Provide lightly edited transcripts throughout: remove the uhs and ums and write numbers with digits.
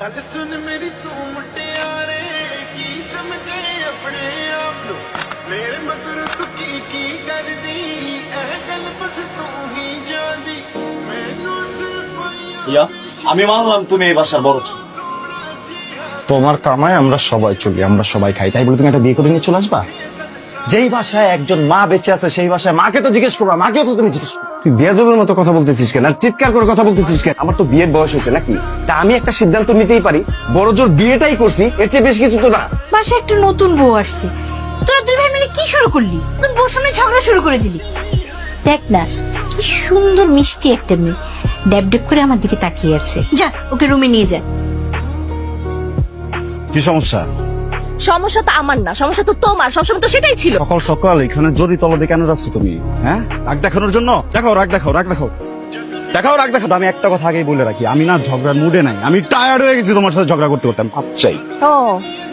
गल सुन मेरी तू मुटियारे की समझे अपने आप नु मेरे मगर तू की कर दी एह गल बस तू ही जानी मैनू सिर्फ ইয়া আমি মানলাম তুমি এই বাসার বড় ছেলে। তোমার কামায় আমরা সবাই চলি, আমরা সবাই খাই, তাই বলে তুমি একটা বিয়ে করে নিয়ে চলে আসবা? যেই বাসায় একজন মা বেঁচে আছে সেই বাসায় মাকে তো জিজ্ঞেস করবা, মাকেও তো তুমি জিজ্ঞেস করবা। তুই বেয়াদবের মতো কথা বলতেছিস কেন আর চিৎকার করে কথা বলতেছিস কেন? আমার তো বিয়ের বয়স হয়েছে নাকি? তা আমি একটা সিদ্ধান্ত নিতেই পারি, বড় জোর বিয়েটাই করছি, এর চেয়ে বেশি কিছু তো না। বাসায় একটা নতুন বউ আসছে, তোরা দুই ভাই মিলে কি শুরু করলি? তুই বউর সামনে ঝগড়া শুরু করে দিলি। দেখ না কি সুন্দর মিষ্টি একটা মেয়ে ড্যাব ড্যাব করে আমার দিকে তাকিয়ে আছে। যা ওকে রুমে নিয়ে যা। কি সমস্যা? সমস্যা তো আমার না, সমস্যা তো তোমার। সবসময় তো সেটাই ছিল। সকাল সকাল এখানে জরি তলবে কেন রাখছো তুমি? হ্যাঁ, রাগ দেখানোর জন্য? দেখাও রাগ, দেখাও রাগ, দেখাও দেখাও রাগ, দেখাও। আমি একটা কথা আগেই বলে রাখি, আমি না ঝগড়ার মুডে নাই, আমি টায়ার্ড হয়ে গেছি তোমার সাথে ঝগড়া করতে করতে। আমি চাই ও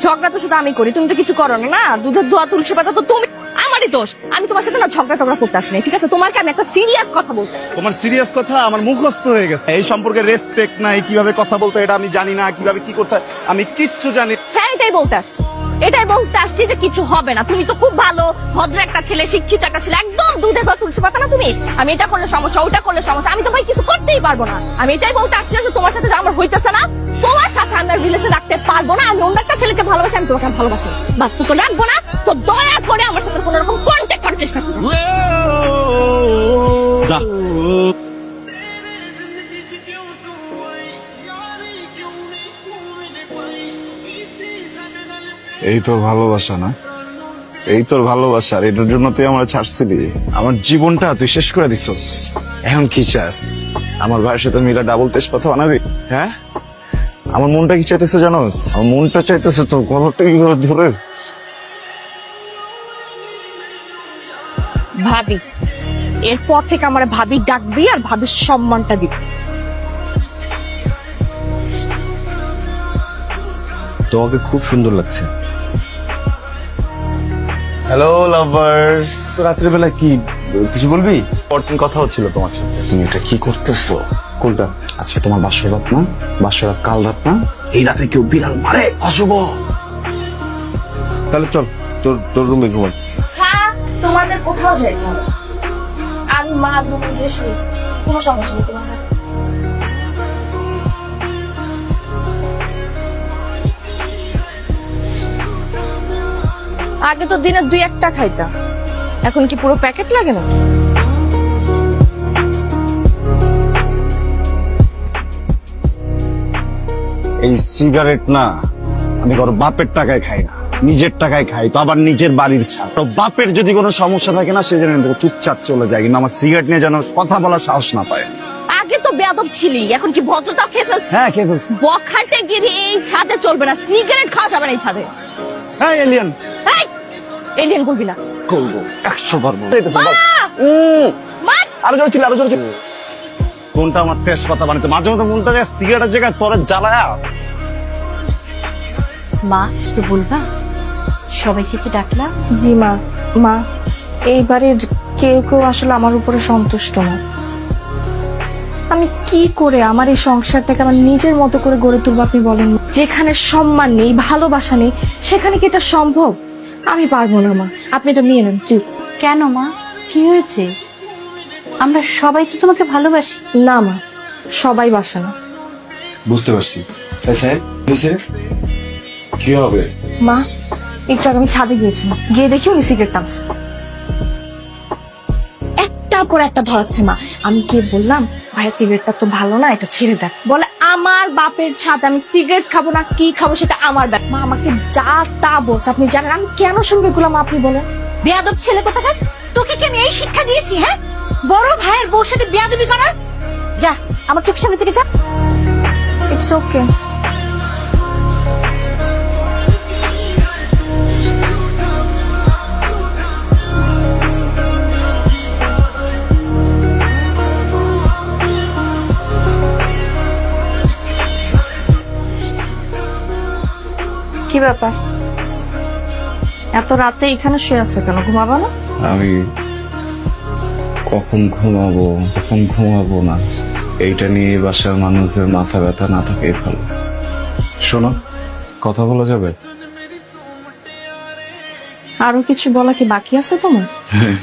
ঝগড়া তো শুধু আমি করি, তুমি তো কিছু করো না। না, দুধের দোয়া তুলসী পাতা তো তুমি, আমারই দোষ। আমি তোমার সাথে না ঝগড়া টগড়া করতে আসিনি, ঠিক আছে? তোমাকে আমি একটা সিরিয়াস কথা বলতে। তোমার সিরিয়াস কথা আমার মুখস্থ হয়ে গেছে। এই সম্পর্কে রেসপেক্ট নাই, কিভাবে কথা বলতে এটা আমি জানি না, কিভাবে কি করতে হয় আমি কিচ্ছু জানি। হ্যাঁ, এটাই বলতে আসছি, এটাই বলতে আসছি যে কিছু হবে না। তুমি তো খুব ভালো ভদ্র একটা ছেলে, শিক্ষিত একটা ছেলে, একদম দুধে দোয়া তুলসী পাতা না তুমি। আমি এটা করলে সমস্যা, ওটা করলে সমস্যা, আমি তো ভাই কিছু করতেই পারবো না। আমি এটাই বলতে আসছি যে তোমার সাথে আমার হইতেছে না, তোমার সাথে আমি রিলেশন রাখতে পারবো না। আমি অন্য একটা ছেলেকে ভালোবাসি, আমি তোমাকে ভালোবাসি, বাস তো রাখবো না। তো দয়া করে আমার সাথে কোনো রকম কন্ট্যাক্ট করার চেষ্টা করো। যা। এই তোর ভালোবাসা না? এই তোর ভালোবাসা, আর এটার জন্য তুই আমার ছাড়ছিলি? আমার জীবনটা তুই শেষ করে দিছস। এখন কি চাস? আমার ভাইয়ের সাথে মিলা ডাবল তেজপাতা বানাবি? হ্যাঁ, আমার মনটা কি চাইতেছে জানোস? আমার মনটা চাইতেছে তোর গলাটা কি করে ধরে। ভাবি, এরপর থেকে আমার ভাবি ডাকবি আর ভাবির সম্মানটা দিবি। তোমাকে খুব সুন্দর লাগছে। হ্যালো লাভার্স, রাত্রিবেলা কি কিছু বলবি? ইম্পর্টেন্ট কথা হচ্ছিল তোমার সাথে। তুমি এটা কি করতেছো? কোনটা? আচ্ছা, তোমার বাসর রাত না? বাসর রাত কাল রাত না? এই রাতে কেউ বিড়াল মারে? অশুভ। তাহলে চল তোর তোর রুমে ঘুমান। হ্যাঁ, তোমাদের কোথাও যাই না, আমি মা রুমে গিয়ে শুই, কোনো সমস্যা নেই তোমার। আগে তো দিনে 2-1টা খাইতা, এখন কি পুরো প্যাকেট লাগে না? এই সিগারেট না আমি কারো বাপের টাকায় খাই না, নিজের টাকায় খাই, তো আবার নিজের বাড়ির ছাড়। তো বাপের যদি কোনো সমস্যা থাকে না, সে যেন চুপচাপ চলে যায়, কিন্তু আমার সিগারেট নিয়ে যেন কথা বলার সাহস না পায়। আগে তো বেয়াদব ছিলি, এখন কি ভদ্রতাও খেয়ে ফেলছিস? হ্যাঁ, খেয়ে ফেলছি। বখাটে গিরি এই ছাদে চলবে না, সিগারেট খাওয়া যাবে না এই ছাদে। হ্যাঁ এলিয়ান এই, এলিয়েন বলবি না। করবো 100 বার বলবো। মা! আরো জোরে ছিল, আরো জোরে ছিল। কোনটা আমার তেজপাতা বানিয়েছে? মাঝে মধ্যে মনটা যায় সিগারেটের জায়গায় তোর জ্বালায়া। মা একটু বলবা সবাইকে যে ডাকলা? জি মা। মা, এইবারে কেউ কেউ আসলে আমার উপরে সন্তুষ্ট না। আমি কি করে আমার এই সংসারটাকে আমার নিজের মতো করে গড়ে তুলবো আপনি বলেন? যেখানে সম্মান নেই, ভালোবাসা নেই, সেখানে কি এটা সম্ভব? আমি পারবো না মা, আপনি এটা নিয়ে নেন প্লিজ। কেন মা, কি হয়েছে? আমরা সবাই তো তোমাকে ভালোবাসি। না মা, সবাই বাসে না। বুঝতে পারছি। কি হবে? মা, একটু আগে আমি ছাদে গিয়েছিলাম, গিয়ে দেখি উনি সিগারেট টানছে। একটার পর একটা ধরাচ্ছে মা। আমি গিয়ে বললাম, ভাইয়া সিগারেটটা তো ভালো না, এটা ছেড়ে দেখ। বলে আমার বাপের ছাদ, আমি সিগারেট খাবো না কি খাবো সেটা আমার ব্যাপার। মা আমাকে যা তা বলছে, আপনি জানেন আমি কেন শুনবো এগুলো? মা আপনি বলেন। বেয়াদব ছেলে কোথাকার, তোকে কি আমি এই শিক্ষা দিয়েছি? হ্যাঁ, বড় ভাইয়ের বউর সাথে বেয়াদবি করা? যা আমার চোখের সামনে থেকে যা। It's okay. কি ব্যাপার, এত রাতে এখানে শুয়ে আছে কেন? ঘুমাবো না? আমি কখন ঘুমাবো কখন ঘুমাবো না, এইটা নিয়ে বাসার মানুষদের মাথা ব্যথা না থাকে ভালো। শোনো, কথা বলা যাবে? আরো কিছু বলা কি বাকি আছে তোমার? হ্যাঁ,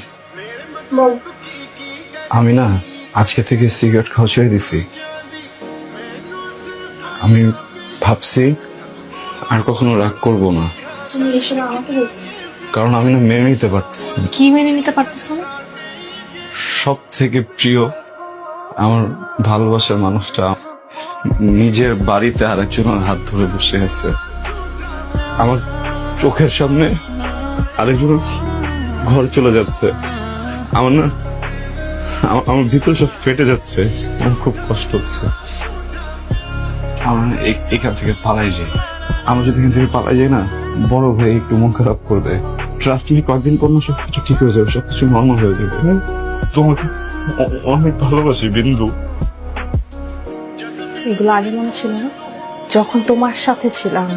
বল। আমি না আজকে থেকে সিগারেট খাওয়া ছেড়ে দিছি। আমি ভাবছি আর কখনো রাগ করব না, তুমি এসব আমাকে বলছো? কারণ আমি না মেনে নিতে পারতেছি না। কি মেনে নিতে পারতেছো না? সব থেকে প্রিয় আমার ভালোবাসার মানুষটা নিজের বাড়িতে আরেকজনের হাত ধরে বসে আছে, আমার চোখের সামনে আরেকজনের ঘর চলে যাচ্ছে। আমার না আমার ভিতরে সব ফেটে যাচ্ছে, আমার খুব কষ্ট হচ্ছে। আমার না এখান থেকে পালাই যাই। আমরা যদি এখান থেকে পালাই যাই না, বড় ভাই একটু মন খারাপ করবে। ট্রাস্ট মি, কয়েকদিন পর না সবকিছু ঠিক হয়ে যাবে, সবকিছু নর্মাল হয়ে যাবে। তোমাকে অনেক ভালোবাসি বিন্দু। এগুলো আগে মনে ছিল না? যখন তোমার সাথে ছিলাম,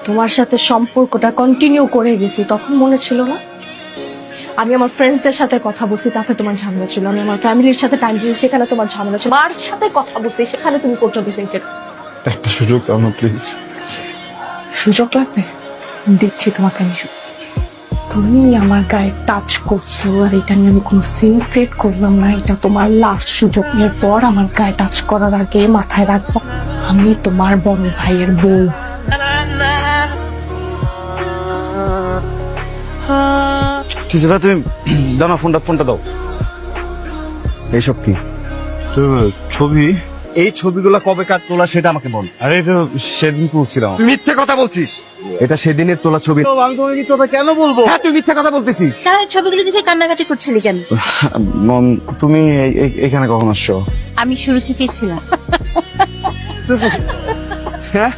তোমার সাথে সম্পর্কটা কন্টিনিউ করে গেছি, তখন মনে ছিল না? আমি আমার ফ্রেন্ডসদের সাথে কথা বলছি, তাতে তোমার ঝামেলা ছিল। আমি আমার ফ্যামিলির সাথে টাইম দিয়েছি, সেখানে তোমার ঝামেলা ছিল। মার সাথে কথা বলছি, সেখানে তুমি করছো ডিসেন্টেড। একটা সুযোগ দাও না প্লিজ। সুযোগ লাগবে? দিচ্ছি তোমাকে আমি সুযোগ। তুমি আমার গায়ে টাচ করছো, আর এটা নিয়ে আমি কোনো সিন ক্রিয়েট করলাম না। এটা তোমার লাস্ট সুযোগ। এরপর আমার গায়ে টাচ করার আগে মাথায় রাখবো, আমি তোমার বড় ভাইয়ের বউ। ঠিক আছে ভাই, তুমি দাও না ফোনটা দাও। এইসব কি ছবি? এই ছবিগুলো কবে কার তোলা সেটা আমাকে বল। আরে এটা সেদিন তুলছিলাম। তুই মিথ্যে কথা বলছিস। এটা সেদিনের তোলা ছবি। আমি তোমাকে মিথ্যে কথা কেন বলবো? হ্যাঁ, তুই মিথ্যে কথা বলতেছিস। তাহলে ছবিগুলো দেখে কান্নাকাটি করছিলি কেন? মম, তুমি এখানে কখন আসছো? আমি শুরু থেকেই ছিলাম। হ্যাঁ,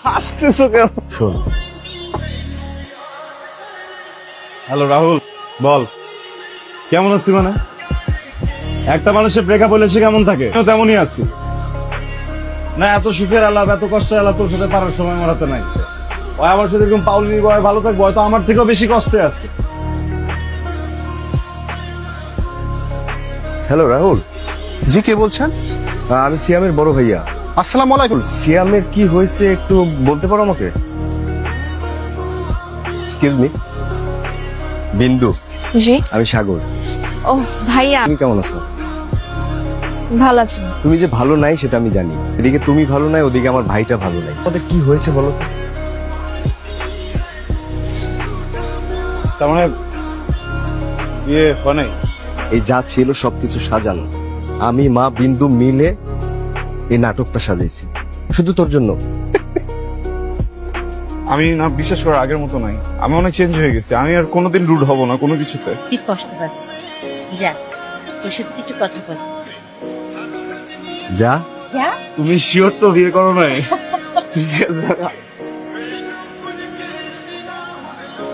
হাসতেছো কেন? শোন, হ্যালো রাহুল, বল কেমন আছি? মানে একটা মানুষের ব্রেকআপ হলে সে কেমন থাকে, আমিও তেমনই আছি। না এত সুখের আলাপ, এত কষ্টের আলাপ তোর সাথে পারার সময় আমার হাতে নাই। ও আমার সাথে এরকম পাউলিনি গয় ভালো থাকবো, হয়তো আমার থেকেও বেশি কষ্টে আছে। হ্যালো রাহুল। জি, কে বলছেন? আমি সিয়ামের বড় ভাইয়া। আসসালামু আলাইকুম। সিয়ামের কি হয়েছে একটু বলতে পারো আমাকে? Excuse me. বিন্দু, জি। আমি সাগর। ও ভাইয়া, তুমি কেমন আছো? ভালো আছি। তুমি যে ভালো নাই সেটা আমি জানি। এদিকে তুমি ভালো নাই, ওদিকে আমার ভাইটা ভালো নাই। ওদের কি হয়েছে বলো তো? তার মানে বিয়ে হয় নাই? এই যা ছিল সবকিছু সাজানো। আমি মা বিন্দু মিলে এই নাটকটা সাজাইছি শুধু তোর জন্য। আমি না বিশ্বাস করার আগের মতো নাই, আমি অনেক চেঞ্জ হয়ে গেছি। আমি আর কোনোদিন রুড হব না কোনো কিছুতে। তুই কষ্ট পাচ্ছি, যা তোর সাথে একটু কথা বল। যা। তুমি শিওর তো বিয়ে করো নাই? ঠিক আছে,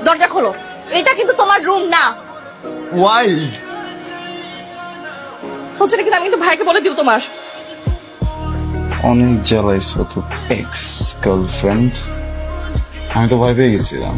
দরজা খোলো, এটা কিন্তু তোমার রুম না। ওয়াইল্ড। হচ্ছে না কিন্তু আমি কিন্তু ভাইকে বলে দিব তোমার। অনেক জ্বালাইছো তো এক্স গার্লফ্রেন্ড। আমি তো ভয় পেয়ে গেছিলাম।